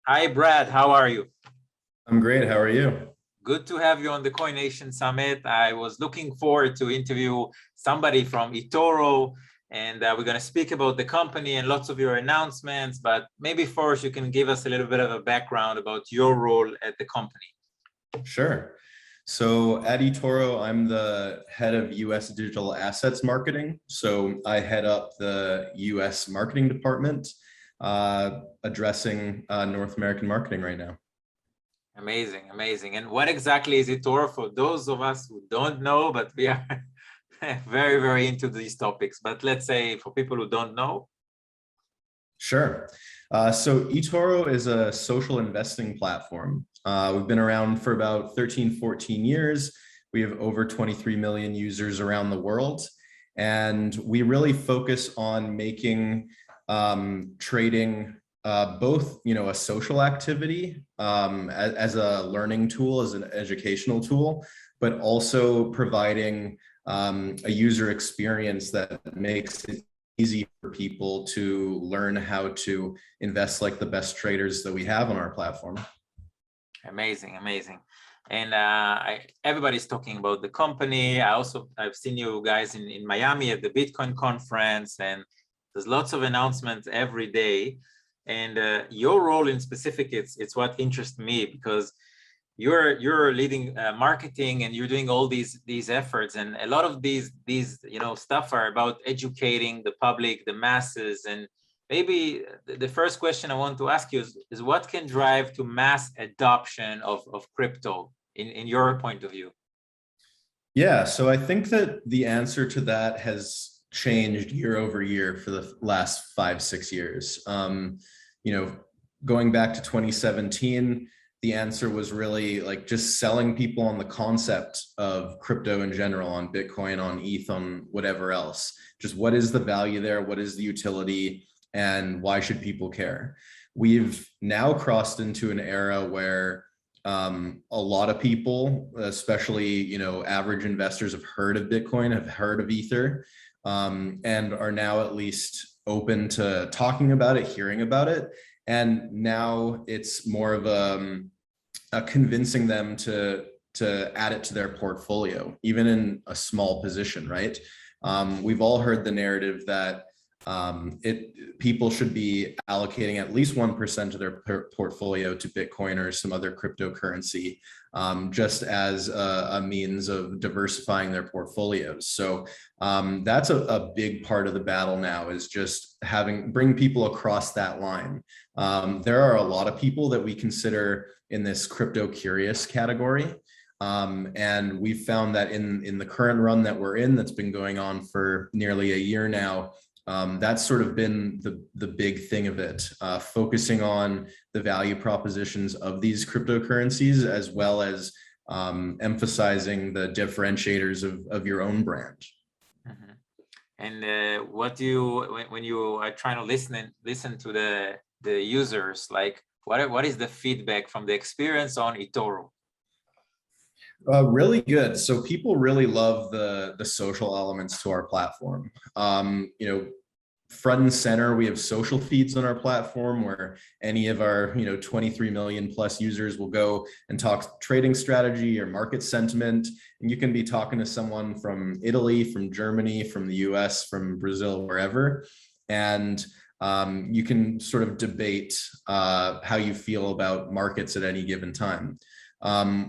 Hi, Brad. How are you? I'm great. How are you? Good to have you on the Coin Nation Summit. I was looking forward to interview somebody from eToro, and we're going to speak about the company and lots of your announcements. But maybe first, you can give us a little bit of a background about your role at the company. Sure. So at eToro, I'm the head of US digital assets marketing. So I head up the US marketing department, addressing North American marketing right now. Amazing, amazing. And what exactly is eToro for those of us who don't know, but we are very, very into these topics. But let's say for people who don't know. Sure. So eToro is a social investing platform. We've been around for about 13, 14 years. We have over 23 million users around the world. And we really focus on making trading both, a social activity as a learning tool, as an educational tool, but also providing a user experience that makes it easy for people to learn how to invest like the best traders that we have on our platform. Amazing, amazing. And everybody's talking about the company. I've seen you guys in Miami at the Bitcoin conference, and there's lots of announcements every day. And your role in specific, it's what interests me, because you're leading marketing, and you're doing all these efforts, and a lot of these stuff are about educating the public, the masses. And maybe the first question I want to ask you is what can drive to mass adoption of crypto in your point of view? Yeah, so I think that the answer to that has changed year over year for the last 5, 6 years. Going back to 2017, the answer was really like just selling people on the concept of crypto in general, on Bitcoin, on ETH, on whatever else. Just what is the value there? What is the utility? And why should people care? We've now crossed into an era where a lot of people, especially, average investors, have heard of Bitcoin, have heard of Ether, and are now at least open to talking about it, hearing about it. And now it's more of a convincing them to add it to their portfolio, even in a small position, right? We've all heard the narrative that people should be allocating at least 1% of their portfolio to Bitcoin or some other cryptocurrency, just as a means of diversifying their portfolios. So that's a big part of the battle now, is just bring people across that line. There are a lot of people that we consider in this crypto curious category. And we've found that in the current run that we're in, that's been going on for nearly a year now, that's sort of been the big thing of it, focusing on the value propositions of these cryptocurrencies, as well as emphasizing the differentiators of your own brand. Mm-hmm. And what do you, when you are trying to listen to the users, like what is the feedback from the experience on eToro? Really good. So people really love the social elements to our platform. Front and center, we have social feeds on our platform where any of our 23 million plus users will go and talk trading strategy or market sentiment. And you can be talking to someone from Italy, from Germany, from the US, from Brazil, wherever. And you can sort of debate how you feel about markets at any given time.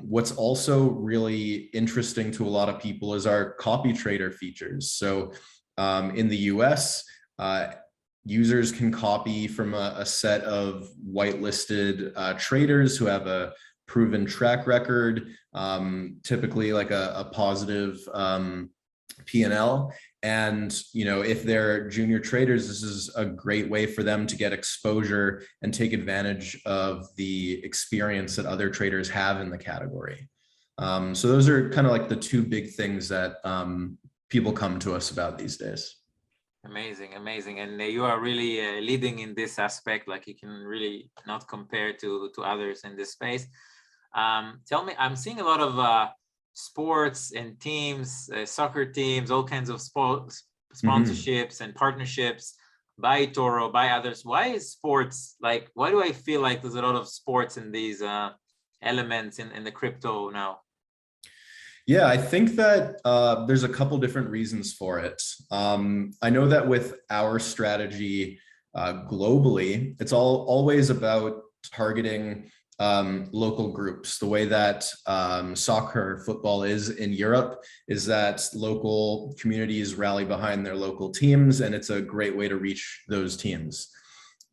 What's also really interesting to a lot of people is our copy trader features. So in the US, users can copy from a set of whitelisted traders who have a proven track record, typically like a positive P&L. And if they're junior traders, this is a great way for them to get exposure and take advantage of the experience that other traders have in the category. So those are kind of like the two big things that people come to us about these days. Amazing, amazing. And you are really leading in this aspect, like you can really not compare to others in this space. Tell me, I'm seeing a lot of sports and teams, soccer teams, all kinds of sponsorships and partnerships. by eToro, by others. Why is sports like? Why do I feel like there's a lot of sports in these elements in the crypto now? Yeah, I think that there's a couple different reasons for it. I know that with our strategy globally, it's always about targeting local groups. The way that soccer, football is in Europe is that local communities rally behind their local teams, and it's a great way to reach those teams.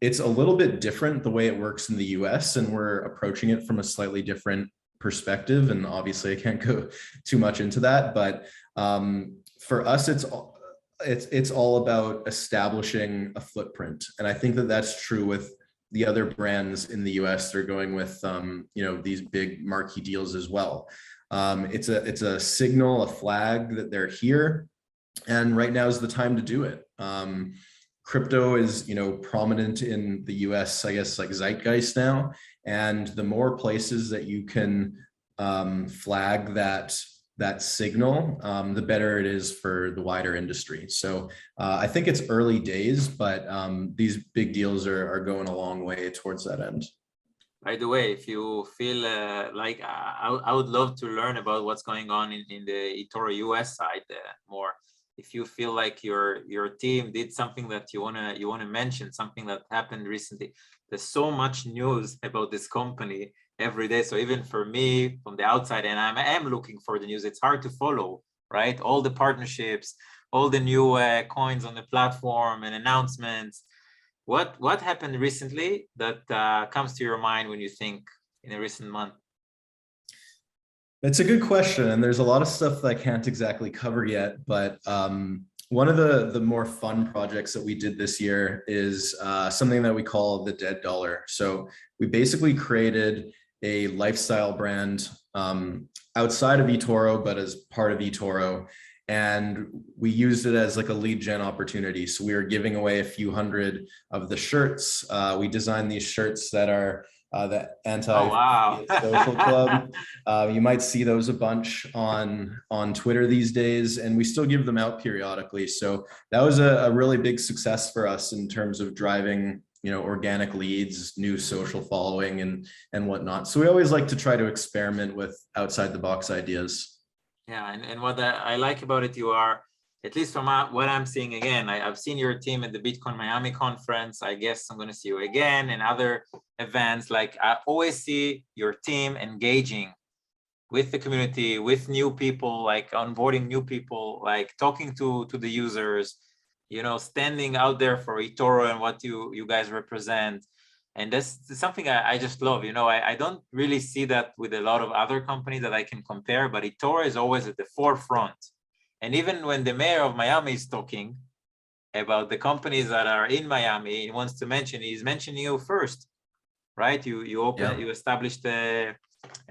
It's a little bit different the way it works in the US, and we're approaching it from a slightly different perspective. And obviously I can't go too much into that, but for us, it's all about establishing a footprint. And I think that that's true with the other brands in the US. They're going with, these big marquee deals as well. It's a signal, a flag that they're here. And right now is the time to do it. Crypto is, prominent in the US, I guess, like zeitgeist now. And the more places that you can flag that signal, the better it is for the wider industry. So I think it's early days, but these big deals are going a long way towards that end. By the way, if you feel like I would love to learn about what's going on in the eToro US side more. If you feel like your team did something that you wanna mention, something that happened recently. There's so much news about this company every day. So even for me from the outside, and I am looking for the news, it's hard to follow, right? All the partnerships, all the new coins on the platform and announcements. What happened recently that comes to your mind when you think in a recent month? It's a good question, and there's a lot of stuff that I can't exactly cover yet, but one of the more fun projects that we did this year is something that we call the dead dollar. So we basically created a lifestyle brand outside of eToro, but as part of eToro, and we used it as like a lead gen opportunity. So we were giving away a few hundred of the shirts. We designed these shirts that are the anti-social club. You might see those a bunch on Twitter these days, and we still give them out periodically. So that was a really big success for us in terms of driving, organic leads, new social following, and whatnot. So we always like to try to experiment with outside the box ideas. Yeah, and what I like about it, you are, at least from what I'm seeing again, I've seen your team at the Bitcoin Miami conference. I guess I'm going to see you again and other events. Like I always see your team engaging with the community, with new people, like onboarding new people, like talking to the users, standing out there for eToro and what you guys represent. And that's something I just love. I don't really see that with a lot of other companies that I can compare, but eToro is always at the forefront. And even when the mayor of Miami is talking about the companies that are in Miami, he wants to mention, he's mentioning you first, right? You established an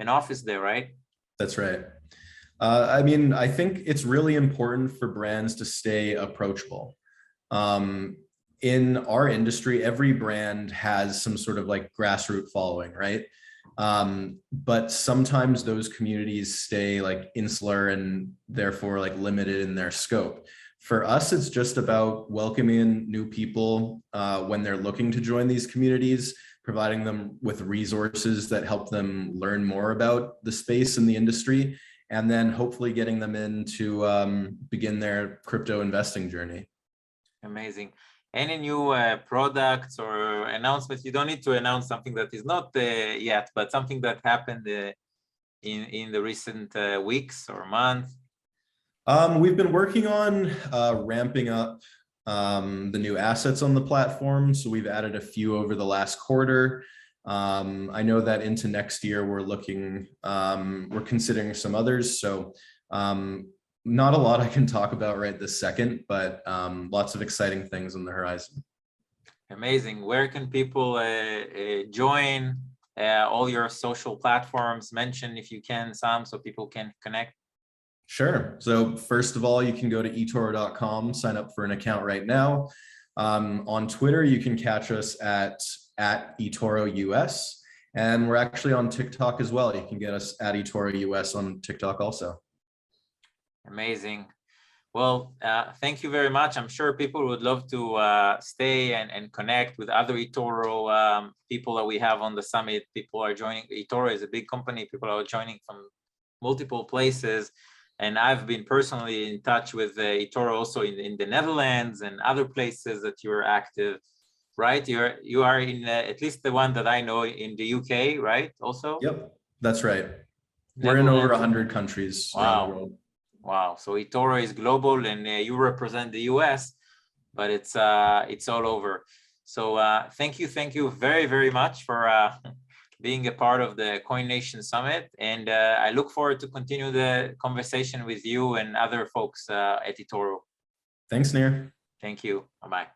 office there, right? That's right. I think it's really important for brands to stay approachable. In our industry, every brand has some sort of like grassroots following, right? But sometimes those communities stay like insular and therefore like limited in their scope. For us, it's just about welcoming new people when they're looking to join these communities, providing them with resources that help them learn more about the space and the industry, and then hopefully getting them in to begin their crypto investing journey. Amazing. Any new products or announcements? You don't need to announce something that is not yet, but something that happened in the recent weeks or months. We've been working on ramping up the new assets on the platform. So we've added a few over the last quarter. I know that into next year, we're considering some others. So not a lot I can talk about right this second, but lots of exciting things on the horizon. Amazing. Where can people join all your social platforms? Mention if you can some so people can connect. Sure. So first of all, you can go to eToro.com, sign up for an account right now. On Twitter, you can catch us at eToro US, and we're actually on TikTok as well. You can get us at eToro US on TikTok also. Amazing. Well, thank you very much. I'm sure people would love to stay and connect with other eToro people that we have on the summit. People are joining. eToro is a big company. People are joining from multiple places. And I've been personally in touch with eToro also in the Netherlands and other places that you're active, right? You are in at least the one that I know in the UK, right? Also? Yep, that's right. We're in over 100 countries around the world. Wow. So eToro is global, and you represent the US, but it's all over. So thank you very, very much for being a part of the Coin Nation Summit. And I look forward to continue the conversation with you and other folks at eToro. Thanks, Nir. Thank you. Bye-bye.